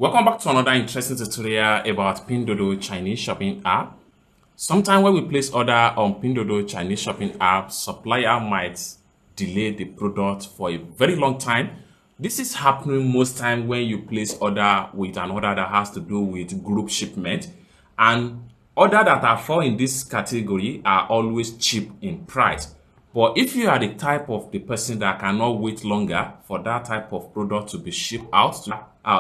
Welcome back to another interesting tutorial about Pinduoduo Chinese shopping app. Sometime when we place order on Pinduoduo Chinese shopping app, supplier might delay the product for a very long time. This is happening most time when you place order with an order that has to do with group shipment, and order that are fall in this category are always cheap in price. But if you are the type of the person that cannot wait longer for that type of product to be shipped out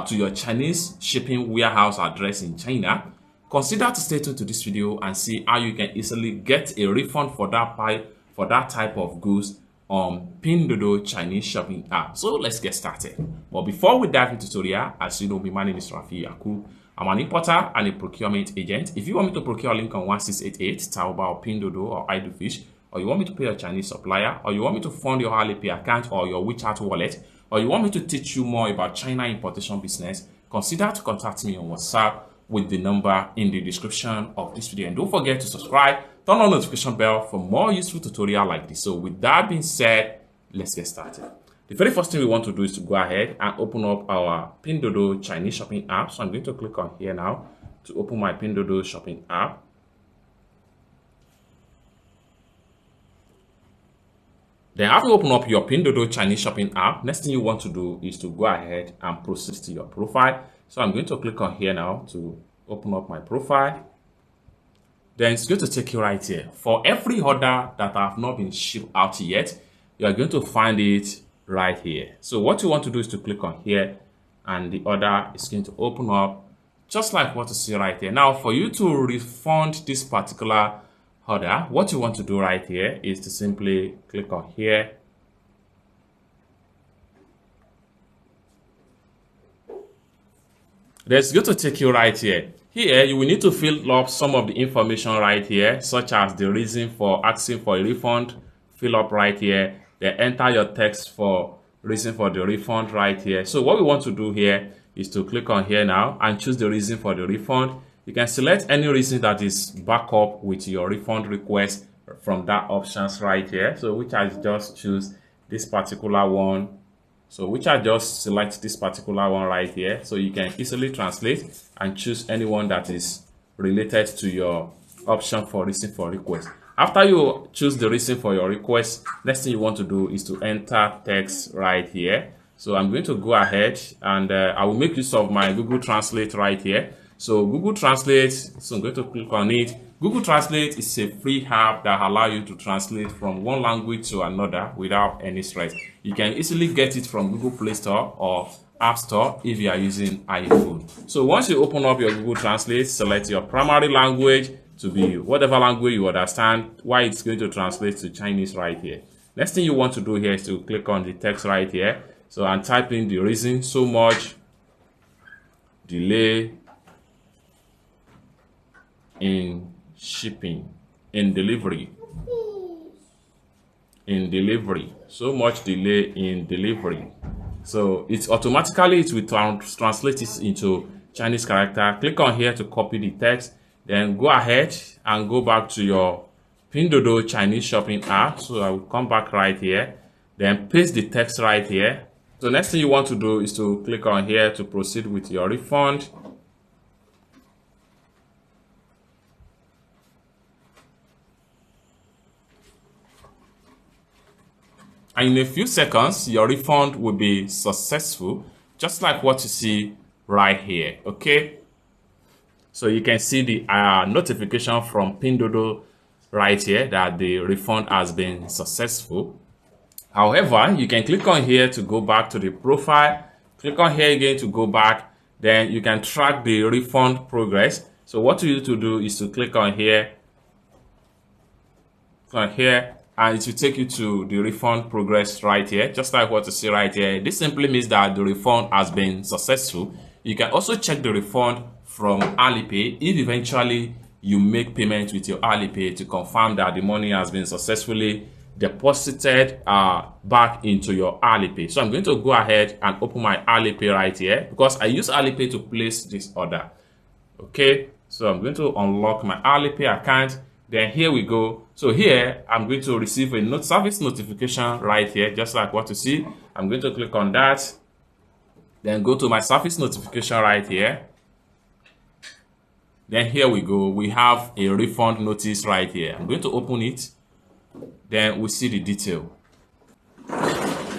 to your Chinese shipping warehouse address in China, consider to stay tuned to this video and see how you can easily get a refund for that type of goods on Pinduoduo Chinese shopping app. So let's get started. But before we dive into the tutorial, as you know, my name is Rafi Yakub. I'm an importer and a procurement agent. If you want me to procure a link on 1688, Taobao or Pinduoduo or Idlefish, or you want me to pay a Chinese supplier, or you want me to fund your Alipay account or your WeChat wallet, or you want me to teach you more about China importation business, consider to contact me on WhatsApp with the number in the description of this video. And don't forget to subscribe, turn on the notification bell for more useful tutorial like this. So with that being said, let's get started. The very first thing we want to do is to go ahead and open up our Pinduoduo Chinese shopping app. So I'm going to click on here now to open my Pinduoduo shopping app. Then after you open up your Pinduoduo Chinese shopping app, next thing you want to do is to go ahead and proceed to your profile. So I'm going to click on here now to open up my profile. Then it's going to take you right here. For every order that have not been shipped out yet, you are going to find it right here. So what you want to do is to click on here, and the order is going to open up just like what you see right here. Now, for you to refund this particular order, what you want to do right here is to simply click on here. That's going to take you right here. Here, you will need to fill up some of the information right here, such as the reason for asking for a refund. Fill up right here. Then enter your text for reason for the refund right here. So what we want to do here is to click on here now and choose the reason for the refund. You can select any reason that is back up with your refund request from that options right here. So which I just choose this particular one. So which I just select this particular one right here. So you can easily translate and choose anyone that is related to your option for reason for request. After you choose the reason for your request, next thing you want to do is to enter text right here. So I'm going to go ahead and I will make use of my Google Translate right here. So Google Translate, so I'm going to click on it. Google Translate is a free app that allows you to translate from one language to another without any stress. You can easily get it from Google Play Store or App Store if you are using iPhone. So once you open up your Google Translate, select your primary language to be whatever language you understand, while it's going to translate to Chinese right here. Next thing you want to do here is to click on the text right here. So and type in the reason: so much delay in shipping, in delivery, so much delay in delivery. So it's automatically, it will translate it into Chinese character. Click on here to copy the text, then go ahead and go back to your Pinduoduo Chinese shopping app. So I will come back right here, then paste the text right here. So next thing you want to do is to click on here to proceed with your refund. And in a few seconds, your refund will be successful, just like what you see right here. Okay, so you can see the notification from Pinduoduo right here that the refund has been successful. However, you can click on here to go back to the profile. Click on here again to go back. Then you can track the refund progress. So what you need to do is to click on here, and it will take you to the refund progress right here, just like what you see right here. This simply means that the refund has been successful. You can also check the refund from Alipay if eventually you make payment with your Alipay to confirm that the money has been successfully deposited back into your Alipay. So I'm going to go ahead and open my Alipay right here because I use Alipay to place this order. Okay, so I'm going to unlock my Alipay account. Then here we go. So here I'm going to receive a service notification right here, just like what you see. I'm going to click on that. Then go to my service notification right here. Then here we go. We have a refund notice right here. I'm going to open it. Then we see the detail.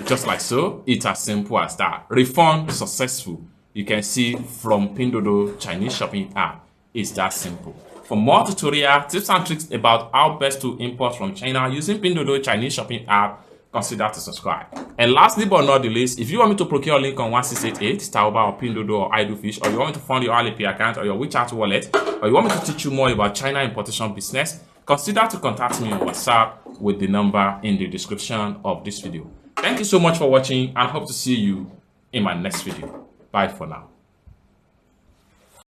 Just like so, it's as simple as that. Refund successful. You can see from Pinduoduo Chinese shopping app. It's that simple. For more tutorial tips and tricks about how best to import from China using Pinduoduo Chinese shopping app, consider to subscribe. And lastly but not the least, if you want me to procure a link on 1688, Taoba or Pinduoduo or Idlefish, or you want me to fund your Alipay account or your WeChat wallet, or you want me to teach you more about China importation business, consider to contact me on WhatsApp with the number in the description of this video. Thank you so much for watching and hope to see you in my next video. Bye for now.